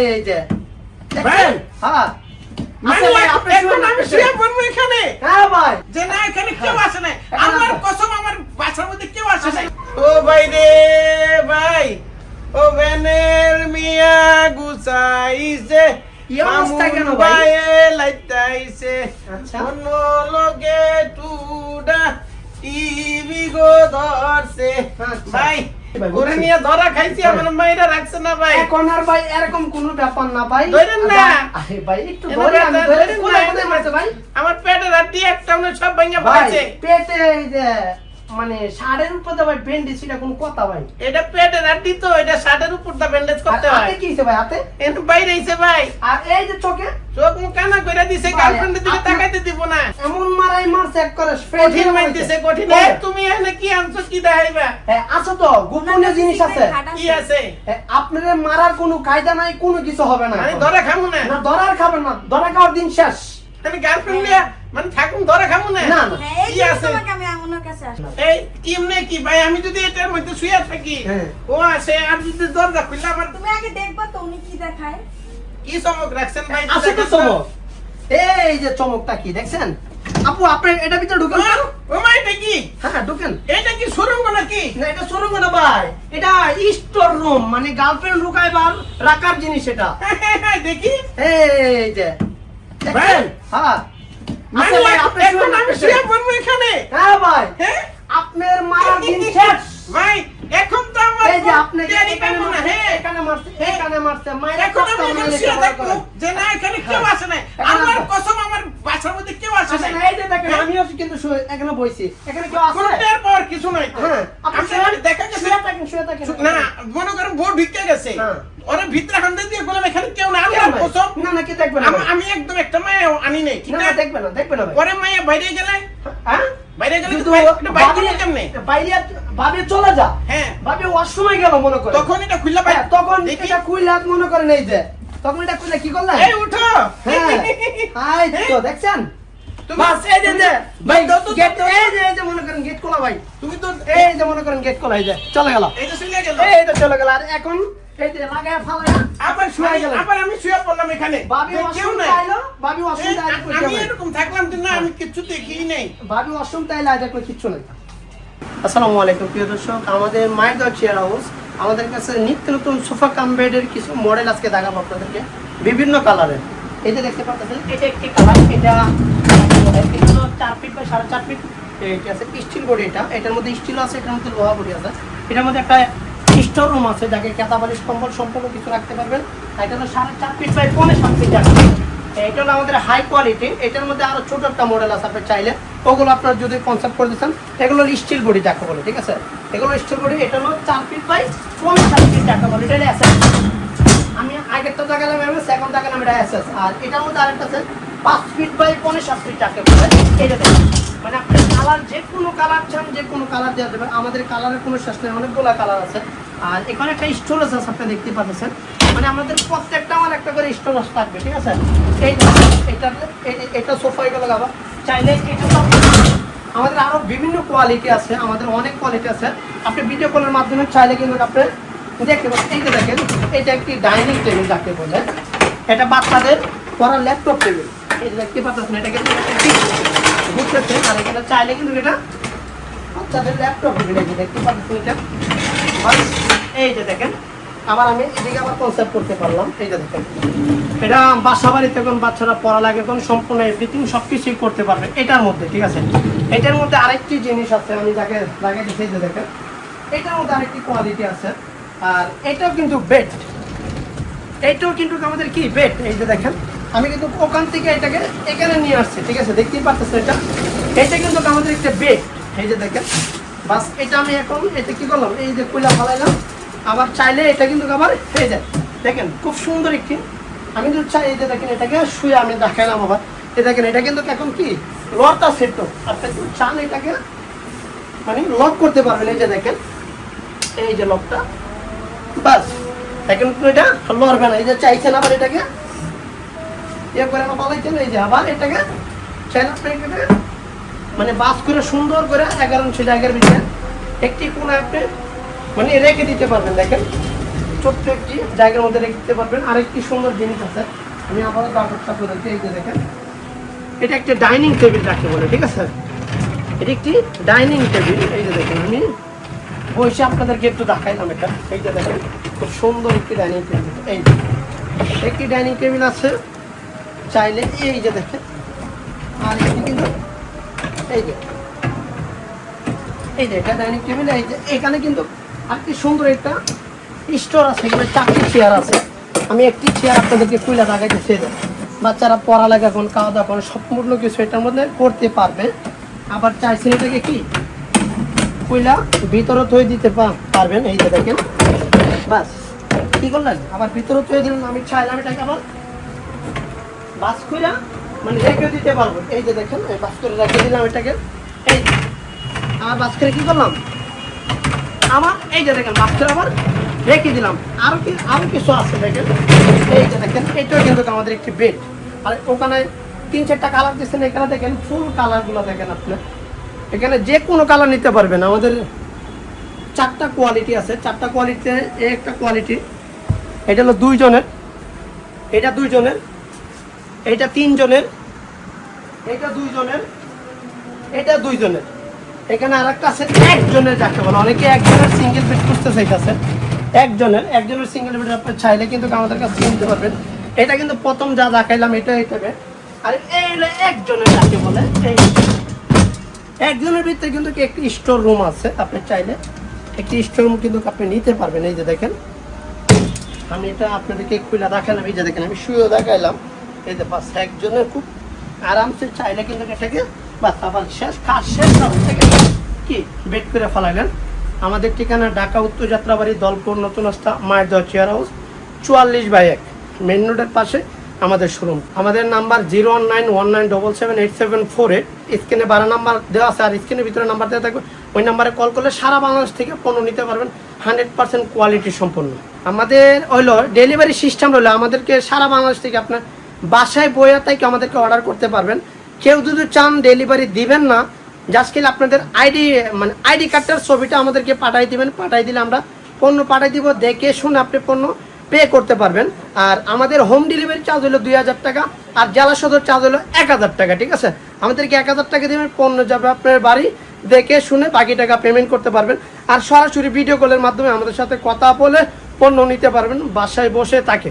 এই যে ভাই হ্যাঁ মানে এখন আমি শুয়ে পড়বো এখানে হ্যাঁ ভাই যে না এখানে কেউ আসে নাই আমার কসম আমার বাসার মধ্যে কেউ আসে নাই ও ভাই রে ভাই ও বেনের মিয়া গুছাইছে কি অবস্থা কেন ভাই? লাইতাইছে আচ্ছা। অন্য লগে টুডা টিভি গো ধরছে আচ্ছা। ভাই ভাই, করে বুঝছি। নিয়ে ধরা খাইছি আমার মাইরা রাখছে না ভাই এখন আর ভাই এরকম কোনো ব্যাপার না ভাই ধরেন না। আরে ভাই একটু এনে ধরে আমি ধরেন ধরে না, কোথায় এনে কোথায় মারছে ভাই আমার পেটের হাড্ডি একটা মনে সব ভাঙা ভাই পড়েছে পেটে এই যে মানে শাড়ির উপরে ভাই ব্যান্ডেজ এটা কোন কথা ভাই এটা পেটের হাড্ডি তো এটা শার্টের উপর দা ব্যান্ডেজ করতে আর হয় হাতে কি হইছে ভাই হাতে এনে বাইরে আইছে ভাই আর এই যে চোখে চোখ মুখ কানা কইরা দিছে ভাই, গার্লফ্রেন্ডের দিকে আপনি- তাকাইতে দিব না এমন মারাই মারছে এক করে কঠিন মাইতেছে কঠিন এই তুমি এনে কি আনছো কি দেখাইবা আছে তো গোপনীয় জিনিস আছে কি আছে আপনাদের মারার কোনো কায়দা নাই কোনো কিছু হবে না মানে এখন। ধরে খামু না না ধরার খাবেন না ধরা খাওয়ার দিন শেষ আমি গার্লফ্রেন্ড নিয়ে মানে থাকুম ধরে খামু না না, না। হ্যাঁ, এই কি জন্য আছে? তোমাকে আমি আঙুলের কাছে আসলাম। এই কিমনে কি ভাই আমি যদি এটার মধ্যে শুয়ে থাকি হ্যাঁ। ও আসে আর যদি দরজা খুললে আমার তুমি আগে দেখবা তো উনি কি দেখায়। কি চমক রাখছেন ভাই আছে তো চমক এই যে চমকটা কি দেখছেন আপু আপনি এটা ভিতরে ঢুকেন তো? ও মাই এটা কি হ্যাঁ ঢুকেন এটা কি সুরঙ্গ নাকি না এটা শোরুম না ভাই এটা স্টোর রুম মানে গার্লফ্রেন্ড লুকাইবার রাখার জিনিস এটা দেখি এই যে ভাই। দেখছেন হ্যাঁ মানে আচ্ছা ভাই, আপনি এখন আমি শুয়ে শুয়ে পড়বো এখানে হ্যাঁ ভাই হ্যাঁ আপনার মারার দিন শেষ ভাই এখন তো আমার এই যে আপনি তৈরি এখানে করবো না মারছে, হ্যাঁ এখানে মারছে এখানে মারছে মায়ের এখন আমি এখানে শুয়ে থাকবো যে না এখানে কেউ আসে নাই আমার কসম আমার বাসার মধ্যে কেউ আসে আচ্ছা নাই না, এই যে দেখেন আমিও কিন্তু এখানে বইছি এখানে কেউ আছে কোনটার পর কিছু নাই তো হ্যাঁ আপনি আমি আমার দেখা গেছে শুয়ে থাকেন না মনে করেন ভোর ঢুকে গেছে হ্যাঁ। ওরা ভিতরে হান্দে দিয়ে বললাম এখানে কেউ না কেউ আমার নাই। কসম না না কি দেখবেন না ভাই। আমি একদম একটা মায়া আনি নাই ঠিক না না আছে দেখবেন না ভাই পরে মায়া বাইরে গেলে হ্যাঁ বাইরে গেলে কিন্তু তো বাইরে গেলে কেমনে বাইরে ভাবে চলে যা হ্যাঁ ভাবে অসময় গেল মনে করে তখন এটা খুললা ভাই হ্যাঁ, তখন দেখি এটা কুইলাত মনে করেন এই যে তখন এটা কুইলা কি করলেন এই উঠো হ্যাঁ হাই তো দেখছেন তুমি- বাস এই যে ভাই দাও তো, গেট দাও তো। এই যে মনে করেন গেট খোলা ভাই তুমি তো এই যে মনে করেন গেট খোলা এই যে চলে গেল এই যে শুয়ে গেল এই তো চলে গেল আর এখন এই যে লাগায় ফালায় আবার শুয়ে গেলেন। আবার আমি শুয়ে পড়লাম এখানে ভাবি যে কেউ অসম নাই তাইলো ভাবি অসম তাইলো আমি এরকম থাকলাম তো না আমি কিছু দেখিই নাই ভাবি অসম তাইলো আর দেখো কিচ্ছু নাই আসসালামু আলাইকুম প্রিয় দর্শক আমাদের মায়ের দর চেয়ার হাউস আমাদের কাছে নিত্য নতুন সোফা কাম বেডের কিছু মডেল আজকে দেখাবো আপনাদেরকে বিভিন্ন কালারের এই যে দেখতে পাচ্ছেন এটা একটি কালার এটা হলো 4 ফিট বাই 4.5 ফিট এটা আছে স্টিল বডি এটার মধ্যে স্টিল আছে এটার মধ্যে লোহা বডি আছে এটার মধ্যে একটা স্টোর রুম আছে যাকে কেতা বালিশ কম্বল সম্পূর্ণ কিছু রাখতে পারবেন এটা হলো 4.5 ফিট বাই 7.5 ফিট আছে এটা হলো আমাদের হাই কোয়ালিটি এটার মধ্যে আরো ছোট একটা মডেল আছে আপনি চাইলে ওগুলো আপনারা যদি কনসেপ্ট করে দিচ্ছেন এগুলো স্টিল বডি যাকে বলে ঠিক আছে এগুলো স্টিল বডি এটা হলো 4 ফিট বাই 7.5 ফিট যাকে বলে এটা আছে আমি আগেরটা দেখালাম এমএস এখন দেখালাম এটা এসএস আর এটার মধ্যে আরেকটা আছে 5 ফিট বাই 7.5 ফিট যাকে বলে এটা দেখেন মানে আপনি কালার যে কোনো কালার চান যে কোনো কালার দেওয়া যাবে আমাদের কালারের কোনো শেষ নেই অনেকগুলো কালার আছে আর এখানে একটা স্টোরেজ আছে আপনি দেখতে পাচ্ছেন মানে আমাদের প্রত্যেকটা আমার একটা করে স্টোরেজ থাকবে ঠিক আছে এই এটা সোফা এগুলো আবার চাইলে এটা আমাদের আরো বিভিন্ন কোয়ালিটি আছে আমাদের অনেক কোয়ালিটি আছে আপনি ভিডিও কলের মাধ্যমে চাইলে কিন্তু আপনি দেখতে পাচ্ছেন এই যে দেখেন এটা একটি ডাইনিং টেবিল যাকে বলে এটা বাচ্চাদের পড়ার ল্যাপটপ টেবিল এই যে দেখতে পাচ্ছেন এটাকে বুঝতেছে আর এটা চাইলে কিন্তু এটা বাচ্চাদের ল্যাপটপ টেবিল এই যে দেখতে পাচ্ছেন এটা এই যে দেখেন আবার আমি এদিকে আবার কনসেপ্ট করতে পারলাম এই যে দেখেন এটা বাসা বাড়িতে কোন বাচ্চারা পড়ালেখা কোন সম্পূর্ণ এভরিথিং সব কিছুই করতে পারবে এটার মধ্যে ঠিক আছে এটার মধ্যে আরেকটি জিনিস আছে আমি যাকে লাগিয়ে দিচ্ছি এই যে দেখেন এটার মধ্যে আরেকটি কোয়ালিটি আছে আর এটাও কিন্তু বেড এটাও কিন্তু আমাদের কি বেড এই যে দেখেন আমি কিন্তু ওখান থেকে এটাকে এখানে নিয়ে আসছি ঠিক আছে দেখতেই পাচ্ছেন এটা কিন্তু আমাদের একটা বেড এই যে দেখেন বাস এটা আমি এখন এটা কি করলাম এই যে কইলা ফালাইলাম আবার চাইলে এটা কিন্তু আবার হয়ে যায় দেখেন খুব সুন্দর একটি আমি যদি চাই এই যে দেখেন এটাকে শুয়ে আমি দেখাইলাম আবার এই দেখেন এটা কিন্তু এখন কি লকটা সেট আপনি যদি চান এটাকে মানে লক করতে পারবেন এই যে দেখেন এই যে লকটা বাস এখন এটা লড়বে না এই যে চাইছেন আবার এটাকে ইয়ে করে আমার পালাইছেন এই যে আবার এটাকে চাইলে আপনি এটাকে মানে বাস করে সুন্দর করে 11 ইঞ্চি জায়গার ভিতরে একটি কোণে আপনি মানে রেখে দিতে পারবেন দেখেন ছোট্ট একটি জায়গার মধ্যে রেখে পারবেন। আরেকটি সুন্দর জিনিস আছে, আমি আবারও কাগজটা আপনাদেরকে এই যে দেখেন, এটা একটা ডাইনিং টেবিল রাখতে বলে, ঠিক আছে? এটা একটি ডাইনিং টেবিল, এই যে দেখেন আমি বসে আপনাদেরকে একটু দেখাইলাম এটা, এই যে দেখেন খুব সুন্দর একটি ডাইনিং টেবিল। এই একটি ডাইনিং টেবিল আছে চাইলে, এই যে দেখেন। আর এটি কিন্তু এই যে এটা ডাইনিং টেবিল, এই যে এখানে কিন্তু আরেকটি সুন্দর একটা স্টোর আছে, এখানে 4টি চেয়ার আছে। আমি একটি চেয়ার আপনাদেরকে খুলে দেখাইতেছি। বাচ্চারা পড়ালেখা এখন খাওয়া দাওয়া করে সম্পূর্ণ কিছু এটার মধ্যে করতে পারবে। আবার চাইছেন এটাকে কি কইলা ভিতরে থই দিতে পারবেন, এই যে দেখেন। বাস কি করলেন, আবার ভিতরে থই দিলেন। আমি চাইলাম এটাকে আবার বাস কইরা মানে রেখে দিতে পারবো, এই যে দেখেন বাস করে রেখে দিলাম এটাকে। এই আমার বাস করে কি করলাম, আমার এই যে দেখেন বাস করে আবার রেখে দিলাম। আরো কিছু আছে দেখেন, এই যে দেখেন এটাও কিন্তু আমাদের একটি বেড। আর ওখানে 3-4টা কালার দিচ্ছেন, এখানে দেখেন ফুল কালারগুলো দেখেন আপনি, এখানে যে কোনো কালার নিতে পারবেন। আমাদের 4টা কোয়ালিটি আছে, 4টা কোয়ালিটিতে একটা কোয়ালিটি, এটা হলো 2 জনের, এটা 2 জনের, এটা 3 জনের, এটা 2 জনের, এটা 2 জনের। এখানে আর একটা আছে 1 জনের, যাকে বলে অনেকে 1 জনের সিঙ্গেল বেড করতে চাইতেছে। 1 জনের সিঙ্গেল বেড আপনি চাইলে কিন্তু আমাদের কাছে নিতে পারবেন। এটা কিন্তু প্রথম যা দেখাইলাম এটা হিসেবে। আর এই হলো 1 জনের, যাকে বলে এই 1 জনের ভিতরে কিন্তু একটি স্টোর রুম আছে, আপনি চাইলে একটি স্টোর রুম কিন্তু আপনি নিতে পারবেন। এই যে দেখেন আমি এটা আপনাদেরকে খুলে দেখালাম, এই যে দেখেন আমি শুয়েও দেখাইলাম। এই যে বাস 1 জনের খুব আরামসে চাইলে কিন্তু এটাকে বাস আবার শেষ কাজ শেষ থেকে কি বেড করে ফেলাইলেন। আমাদের ঠিকানা ঢাকা উত্তর যাত্রাবাড়ি, দলপুর, নতুন রাস্তা, মায়ের দোয়া চেয়ার হাউস, 44/1 মেইন রোডের পাশে আমাদের শোরুম। আমাদের নাম্বার 01919778748। স্ক্রিনে 12 নাম্বার দেওয়া আছে, আর স্ক্রিনের ভিতরে নাম্বার দেওয়া থাকবে, ওই নাম্বারে কল করলে সারা বাংলাদেশ থেকে পণ্য নিতে পারবেন 100% কোয়ালিটি সম্পন্ন। আমাদের হইলো ডেলিভারি সিস্টেম হলো আমাদেরকে সারা বাংলাদেশ থেকে আপনার বাসায় বইয়া থেকে আমাদেরকে অর্ডার করতে পারবেন। কেউ যদি চান ডেলিভারি দিবেন না, জাস্ট কি আপনাদের আইডি কার্ডটার ছবিটা আমাদেরকে পাঠিয়ে দিবেন, পাঠিয়ে দিলে আমরা পণ্য পাঠিয়ে দিব, দেখে শুনে আপনি পণ্য পে করতে পারবেন। আর আমাদের হোম ডেলিভারি চার্জ হলো 2000 টাকা, আর জেলা সদর চার্জ হলো 1000 টাকা, ঠিক আছে? আমাদেরকে 1000 টাকা দেবেন, পণ্য যাবে আপনার বাড়ি, দেখে শুনে বাকি টাকা পেমেন্ট করতে পারবেন। আর সরাসরি ভিডিও কলের মাধ্যমে আমাদের সাথে কথা বলে পণ্য নিতে পারবেন বাসায় বসে থাকে।